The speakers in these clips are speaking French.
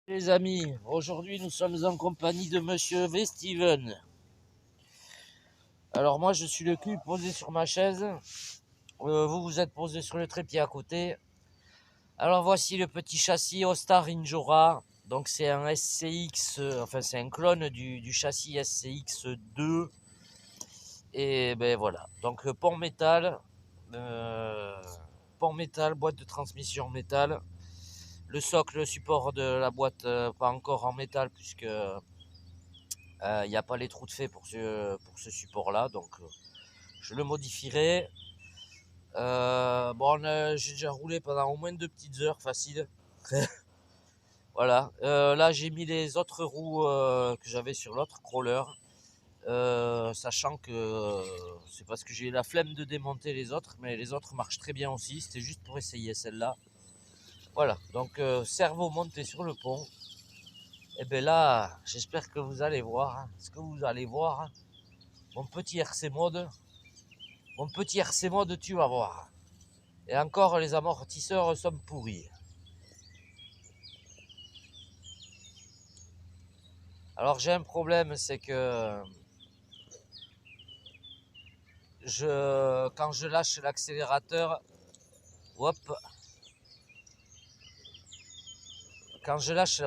Les amis, aujourd'hui nous sommes en compagnie de Monsieur V. Steven. Alors moi je suis le cul posé sur ma chaise, vous vous êtes posé sur le trépied à côté. Alors voici le petit châssis Ostar Injora, donc c'est un SCX, enfin c'est un clone du châssis SCX 2. Et ben voilà, donc pont métal, boîte de transmission métal. Le socle, le support de la boîte, pas encore en métal puisque il n'y a pas les trous de fée pour ce support-là, donc je le modifierai. Bon, j'ai déjà roulé pendant au moins 2 petites heures, facile. Voilà. Là, j'ai mis les autres roues que j'avais sur l'autre crawler, sachant que c'est parce que j'ai la flemme de démonter les autres, mais les autres marchent très bien aussi. C'était juste pour essayer celle-là. Voilà. Donc, cerveau monté sur le pont. Et bien là, j'espère que vous allez voir. Hein, ce que vous allez voir. Hein, mon petit RC mode. Mon petit RC mode, tu vas voir. Et encore, les amortisseurs sont pourris. Alors j'ai un problème, c'est que quand je lâche l'accélérateur, hop, quand je lâche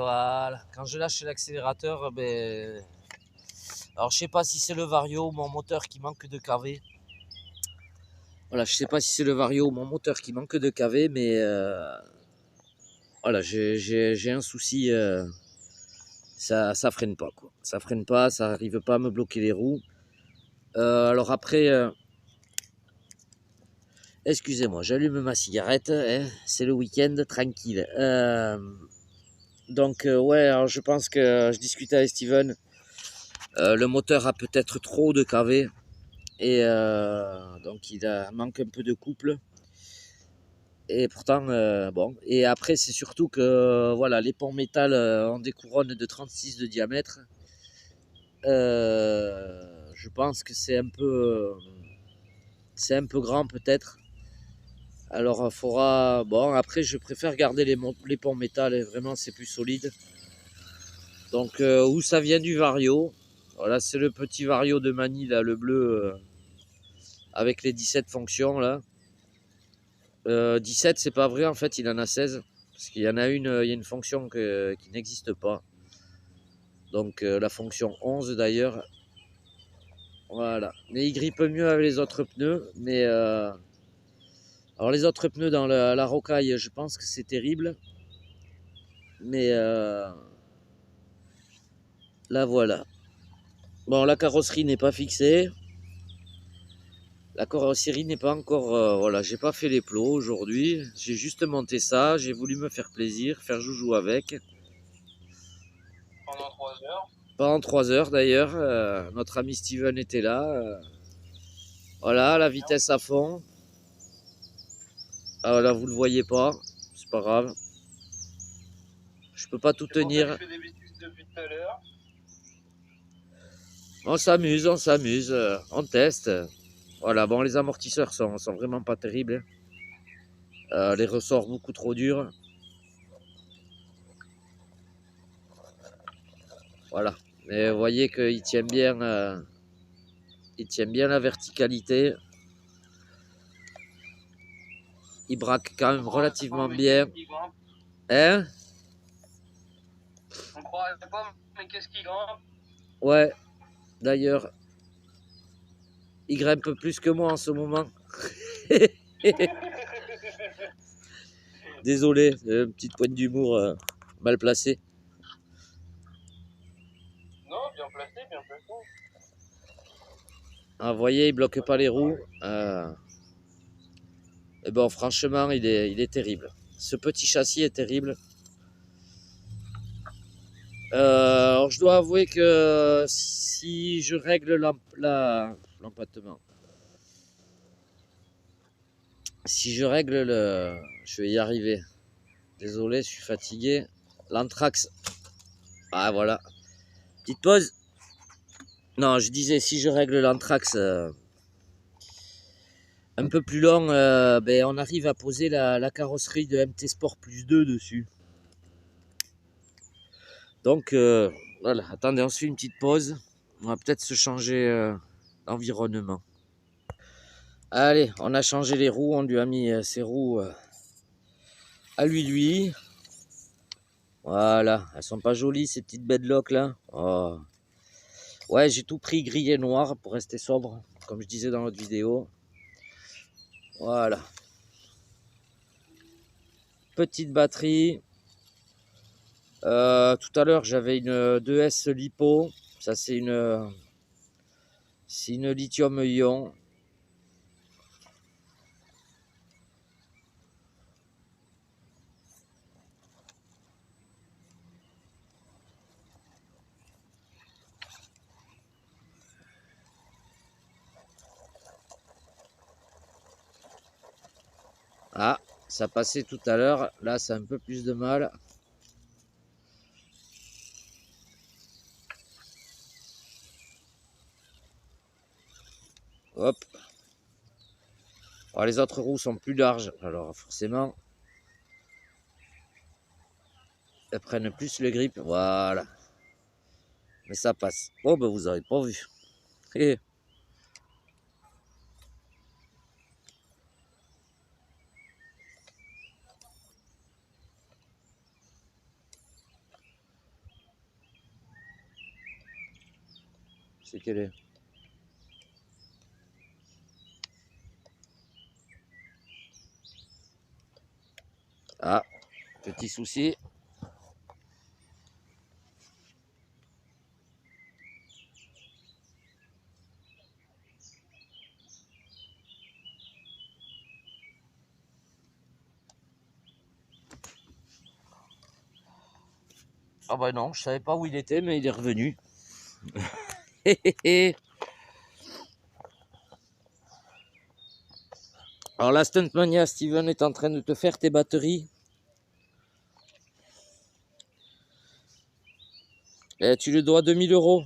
l'accélérateur, ben, alors je sais pas si c'est le Vario ou mon moteur qui manque de KV. Voilà, je sais pas si c'est le Vario ou mon moteur qui manque de KV, mais voilà, j'ai un souci, ça freine pas quoi. Ça freine pas, ça arrive pas à me bloquer les roues. Alors après, excusez-moi, j'allume ma cigarette, hein, c'est le week-end, tranquille. Donc ouais, alors je pense que je discutais avec Steven, le moteur a peut-être trop de KV, et donc manque un peu de couple. Et pourtant, bon, et après c'est surtout que voilà, les ponts métal ont des couronnes de 36 de diamètre. Je pense que c'est un peu grand peut-être. Alors il faudra, bon après je préfère garder les ponts métal, vraiment c'est plus solide. Donc où ça vient du Vario. Voilà, c'est le petit Vario de Mani là, le bleu, avec les 17 fonctions là. 17 c'est pas vrai, en fait il en a 16. Parce qu'il y en a une, il y a une fonction qui n'existe pas. Donc la fonction 11 d'ailleurs. Voilà. Mais il grippe mieux avec les autres pneus. Mais alors les autres pneus dans la rocaille, je pense que c'est terrible. Mais là voilà. Bon, la carrosserie n'est pas fixée. La carrosserie n'est pas encore... voilà, j'ai pas fait les plots aujourd'hui. J'ai juste monté ça. J'ai voulu me faire plaisir, faire joujou avec. Pendant 3 heures. Pendant 3 heures d'ailleurs. Notre ami Steven était là. Voilà, la vitesse à fond. Ah là, vous le voyez pas. C'est pas grave. Je peux pas tout tenir. Je fais des bêtises depuis tout à l'heure. On s'amuse, on teste. Voilà, bon, les amortisseurs sont vraiment pas terribles. Les ressorts beaucoup trop durs. Voilà. Mais vous voyez qu'il tient bien, la verticalité. Il braque quand même relativement bien. Hein? On croirait pas, mais qu'est-ce qui grimpe? Ouais. D'ailleurs, il grimpe plus que moi en ce moment. Désolé, une petite pointe d'humour mal placée. Non, bien placé, bien placé. Ah, vous voyez, il bloque pas les roues. Et bon, franchement, il est terrible. Ce petit châssis est terrible. Alors, je dois avouer que si je règle l'empattement, si je règle le... Je vais y arriver. Désolé, je suis fatigué. L'anthrax. Ah, voilà. Petite pause. Non, je disais, si je règle l'anthrax un peu plus long, ben, on arrive à poser la carrosserie de MT Sport plus 2 dessus. Donc, voilà. Attendez, on se fait une petite pause. On va peut-être se changer d'environnement. Allez, on a changé les roues. On lui a mis ses roues à lui. Voilà. Elles sont pas jolies, ces petites bedlocks là. Oh. Ouais, j'ai tout pris gris et noir pour rester sobre, comme je disais dans l'autre vidéo. Voilà. Petite batterie. Tout à l'heure, j'avais une 2S Lipo. Ça, c'est une lithium-ion. Ah, ça passait tout à l'heure. Là, c'est un peu plus de mal. Hop. Alors, les autres roues sont plus larges. Alors, forcément, elles prennent plus le grip. Voilà. Mais ça passe. Oh, ben, vous avez pas vu. Et c'est quelle est? Ah, petit souci. Ah bah non, je savais pas où il était, mais il est revenu. Alors la Stuntmania, Steven est en train de te faire tes batteries. Et tu le dois 2000 euros.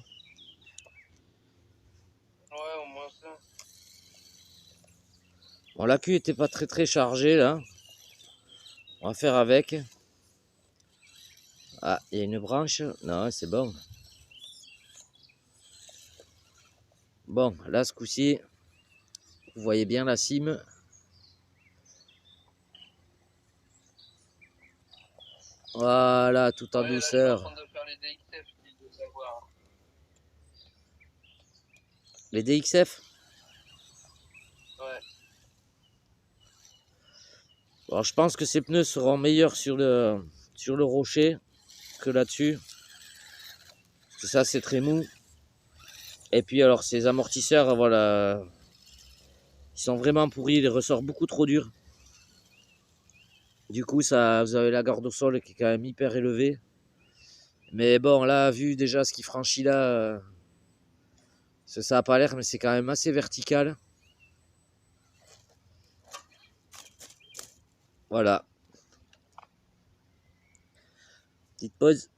Ouais, au moins ça. Bon, la queue était pas très chargée là. On va faire avec. Ah, il y a une branche. Non, c'est bon. Bon, là ce coup-ci, vous voyez bien la cime. Voilà, tout en Ouais, là, je suis en douceur. train de faire les DXF, il de savoir. Les DXF. Ouais. Alors je pense que ces pneus seront meilleurs sur le rocher que là-dessus. Parce que ça c'est très mou. Et puis alors ces amortisseurs, voilà, ils sont vraiment pourris, ils ressortent beaucoup trop durs. Du coup, ça, vous avez la garde au sol qui est quand même hyper élevée. Mais bon, là, vu déjà ce qu'il franchit là, ça n'a pas l'air, mais c'est quand même assez vertical. Voilà. Petite pause.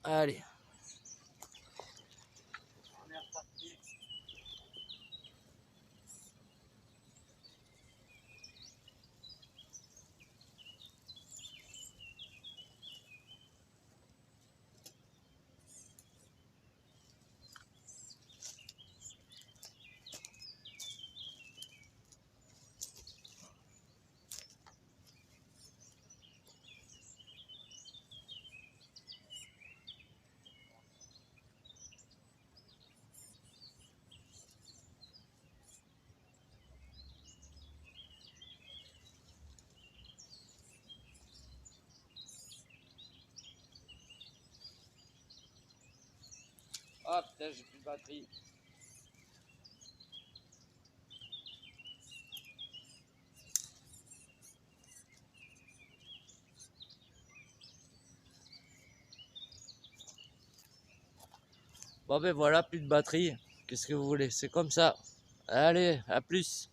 Allez. On est reparti. Ah putain, j'ai plus de batterie. Bon ben voilà, plus de batterie. Qu'est-ce que vous voulez? C'est comme ça. Allez, à plus.